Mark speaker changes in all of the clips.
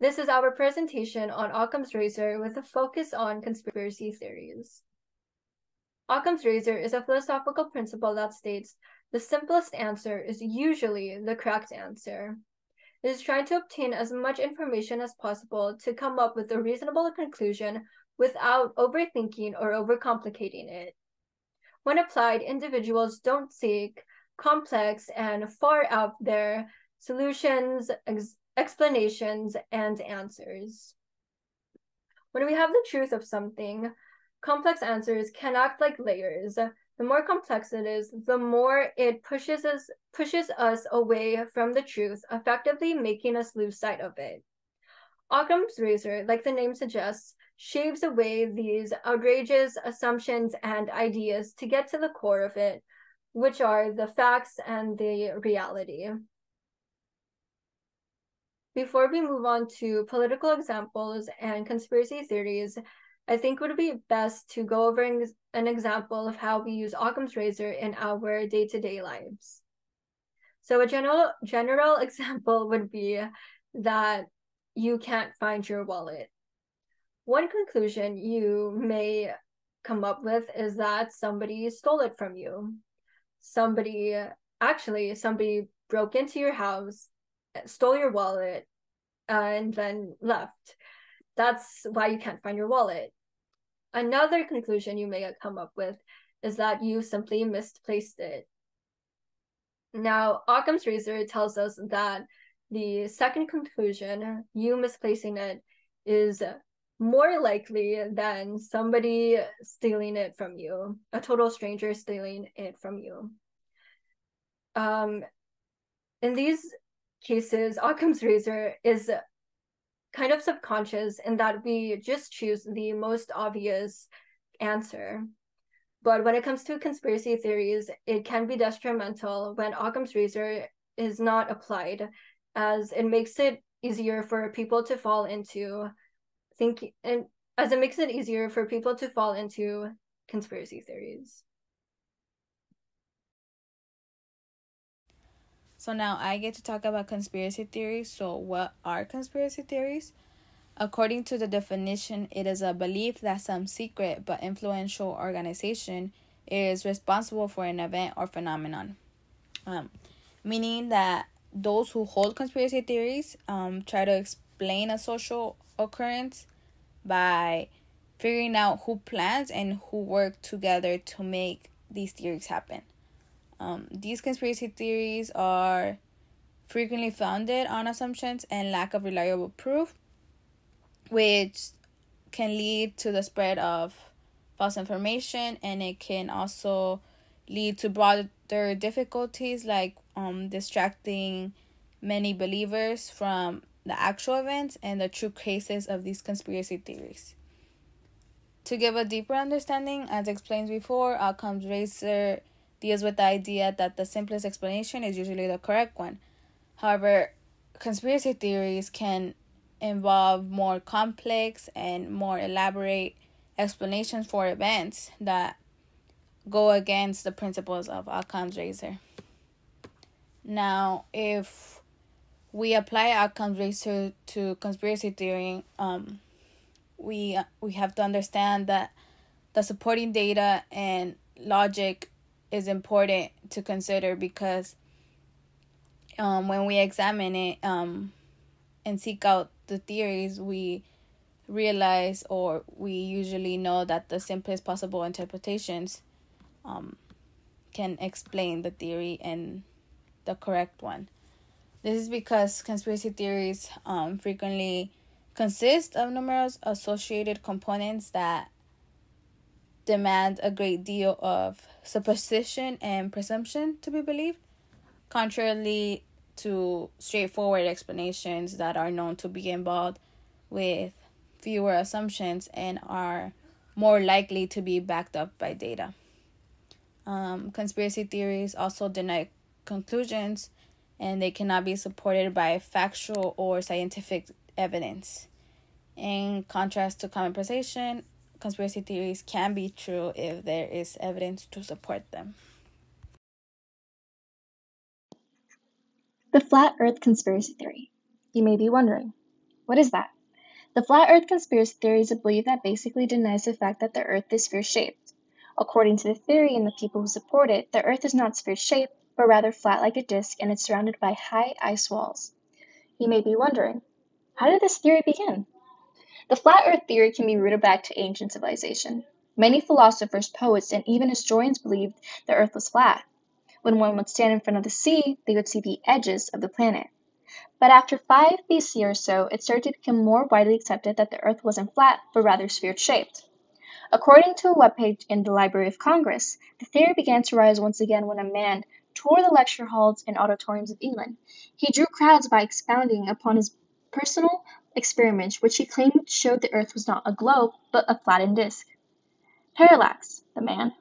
Speaker 1: This is our presentation on Occam's razor with a focus on conspiracy theories. Occam's razor is a philosophical principle that states the simplest answer is usually the correct answer. It is trying to obtain as much information as possible to come up with a reasonable conclusion without overthinking or overcomplicating it. When applied, individuals don't seek complex and far out there solutions, explanations, and answers. When we have the truth of something, complex answers can act like layers. The more complex it is, the more it pushes us away from the truth, effectively making us lose sight of it. Occam's razor, like the name suggests, shaves away these outrageous assumptions and ideas to get to the core of it, which are the facts and the reality. Before we move on to political examples and conspiracy theories, I think it would be best to go over an example of how we use Occam's razor in our day-to-day lives. So a general example would be that you can't find your wallet. One conclusion you may come up with is that somebody stole it from you. Somebody broke into your house, stole your wallet, and then left. That's why you can't find your wallet. Another conclusion you may come up with is that you simply misplaced it. Now, Occam's razor tells us that the second conclusion, you misplacing it, is more likely than somebody stealing it from you, a total stranger stealing it from you. In these cases, Occam's razor is kind of subconscious in that we just choose the most obvious answer. But when it comes to conspiracy theories, it can be detrimental when Occam's razor is not applied, as it makes it easier for people to fall into conspiracy theories.
Speaker 2: So now I get to talk about conspiracy theories. So what are conspiracy theories? According to the definition, it is a belief that some secret but influential organization is responsible for an event or phenomenon. Meaning that those who hold conspiracy theories try to explain a social occurrence by figuring out who plans and who work together to make these theories happen. These conspiracy theories are frequently founded on assumptions and lack of reliable proof, which can lead to the spread of false information, and it can also lead to broader difficulties like distracting many believers from the actual events and the true cases of these conspiracy theories. To give a deeper understanding, as explained before, Occam's razor deals with the idea that the simplest explanation is usually the correct one. However, conspiracy theories can involve more complex and more elaborate explanations for events that go against the principles of Occam's razor. Now, if we apply Occam's razor to conspiracy theory, we have to understand that the supporting data and logic is important to consider, because when we examine it and seek out the theories, we realize, or we usually know, that the simplest possible interpretations can explain the theory and the correct one. This is because conspiracy theories frequently consist of numerous associated components that demand a great deal of supposition and presumption to be believed, contrarily to straightforward explanations that are known to be involved with fewer assumptions and are more likely to be backed up by data. Conspiracy theories also deny conclusions, and they cannot be supported by factual or scientific evidence. In contrast to commonplaceness, conspiracy theories can be true if there is evidence to support them.
Speaker 3: The flat earth conspiracy theory. You may be wondering, What is that? The flat earth conspiracy theory is a belief that basically denies the fact that the earth is sphere-shaped. According to the theory and the people who support it, the earth is not sphere-shaped, but rather flat like a disk, and it's surrounded by high ice walls. You may be wondering, how did this theory begin? The flat earth theory can be rooted back to ancient civilization. Many philosophers, poets, and even historians believed the earth was flat. When one would stand in front of the sea, they would see the edges of the planet. But after 5 BC or so, it started to become more widely accepted that the earth wasn't flat, but rather sphere-shaped. According to a webpage in the Library of Congress, the theory began to rise once again when a man toured the lecture halls and auditoriums of England. He drew crowds by expounding upon his personal experiments, which he claimed showed the earth was not a globe, but a flattened disk. Parallax, the man,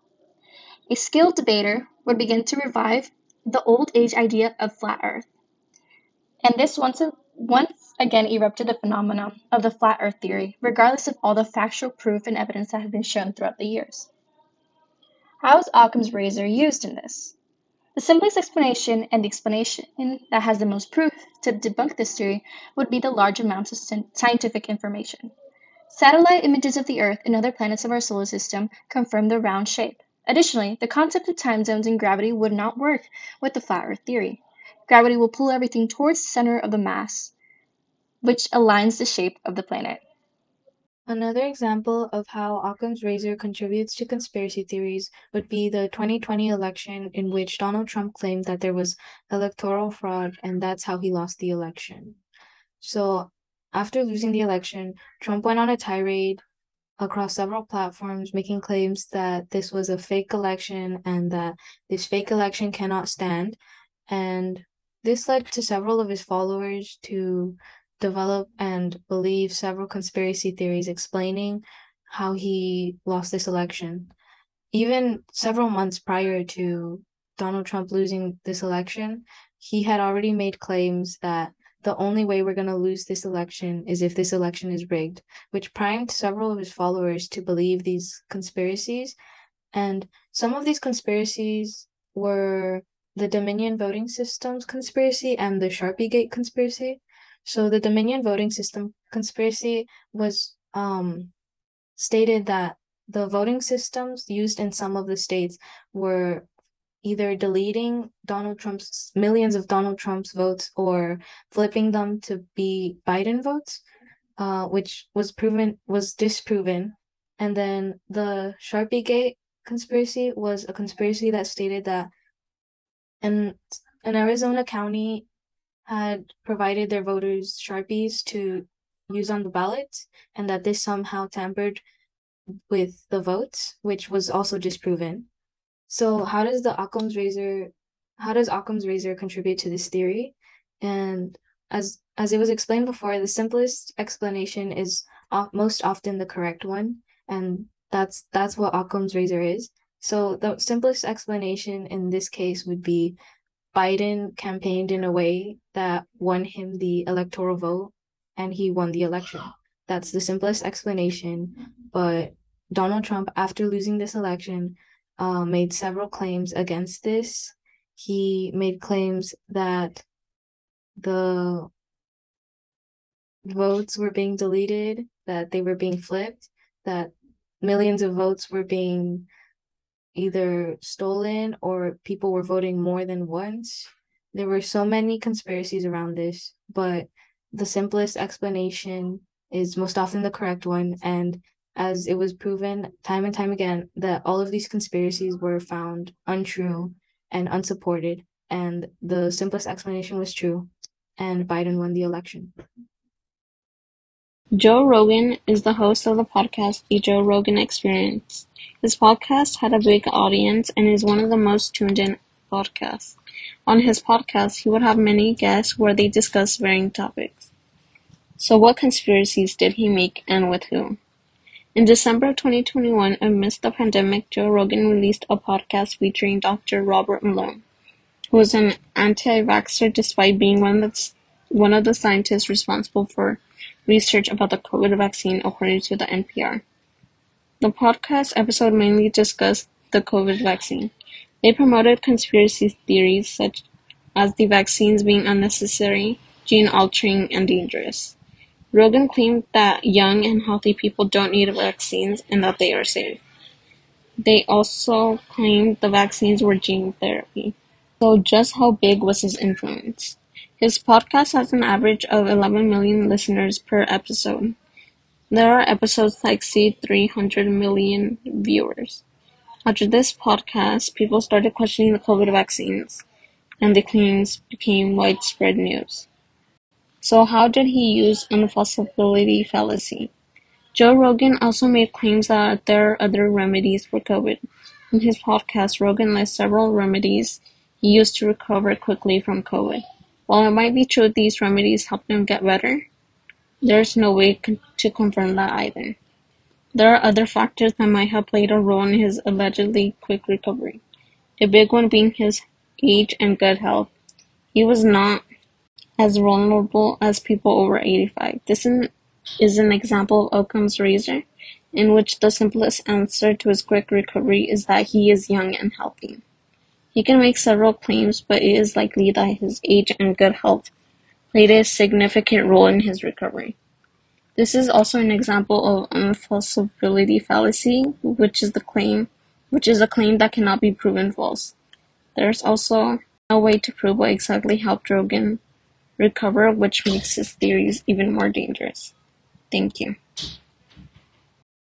Speaker 3: a skilled debater, would begin to revive the old age idea of flat earth. And this once again erupted the phenomenon of the flat earth theory, regardless of all the factual proof and evidence that have been shown throughout the years. How is Occam's razor used in this? The simplest explanation, and the explanation that has the most proof to debunk this theory, would be the large amounts of scientific information. Satellite images of the Earth and other planets of our solar system confirm the round shape. Additionally, the concept of time zones and gravity would not work with the flat Earth theory. Gravity will pull everything towards the center of the mass, which aligns the shape of the planet.
Speaker 2: Another example of how Occam's razor contributes to conspiracy theories would be the 2020 election, in which Donald Trump claimed that there was electoral fraud and that's how he lost the election. So, after losing the election, Trump went on a tirade across several platforms, making claims that this was a fake election and that this fake election cannot stand. And this led to several of his followers to develop and believe several conspiracy theories explaining how he lost this election. Even several months prior to Donald Trump losing this election, he had already made claims that the only way we're going to lose this election is if this election is rigged, which primed several of his followers to believe these conspiracies. And some of these conspiracies were the Dominion voting systems conspiracy and the Sharpiegate conspiracy. So the Dominion voting system conspiracy was stated that the voting systems used in some of the states were either deleting millions of Donald Trump's votes or flipping them to be Biden votes, which was disproven. And then the Sharpiegate conspiracy was a conspiracy that stated that an Arizona county had provided their voters Sharpies to use on the ballots, and that this somehow tampered with the votes, which was also disproven. So how does Occam's razor contribute to this theory? And as it was explained before, the simplest explanation is most often the correct one, and that's what Occam's razor is. So the simplest explanation in this case would be Biden campaigned in a way that won him the electoral vote and he won the election. That's the simplest explanation. But Donald Trump, after losing this election, made several claims against this. He made claims that the votes were being deleted, that they were being flipped, that millions of votes were being either stolen or people were voting more than once. There were so many conspiracies around this, but the simplest explanation is most often the correct one. And as it was proven time and time again, that all of these conspiracies were found untrue and unsupported, and the simplest explanation was true, and Biden won the election.
Speaker 4: Joe Rogan is the host of the podcast The Joe Rogan Experience. His podcast had a big audience and is one of the most tuned in podcasts. On his podcast, he would have many guests where they discuss varying topics. So what conspiracies did he make and with whom? In December of 2021, amidst the pandemic, Joe Rogan released a podcast featuring Dr. Robert Malone, who was an anti-vaxxer despite being one of the scientists responsible for research about the COVID vaccine, according to the NPR. The podcast episode mainly discussed the COVID vaccine. They promoted conspiracy theories such as the vaccines being unnecessary, gene-altering, and dangerous. Rogan claimed that young and healthy people don't need vaccines and that they are safe. They also claimed the vaccines were gene therapy. So just how big was his influence? His podcast has an average of 11 million listeners per episode. There are episodes that exceed 300 million viewers. After this podcast, people started questioning the COVID vaccines, and the claims became widespread news. So how did he use unfalsifiability fallacy? Joe Rogan also made claims that there are other remedies for COVID. In his podcast, Rogan lists several remedies he used to recover quickly from COVID. While it might be true these remedies helped him get better, there's no way to confirm that either. There are other factors that might have played a role in his allegedly quick recovery. A big one being his age and good health. He was not as vulnerable as people over 85. This is an example of Occam's razor, in which the simplest answer to his quick recovery is that he is young and healthy. He can make several claims, but it is likely that his age and good health played a significant role in his recovery. This is also an example of unfalsifiability fallacy, which is a claim that cannot be proven false. There's also no way to prove what exactly helped Rogan recover, which makes his theories even more dangerous. Thank you.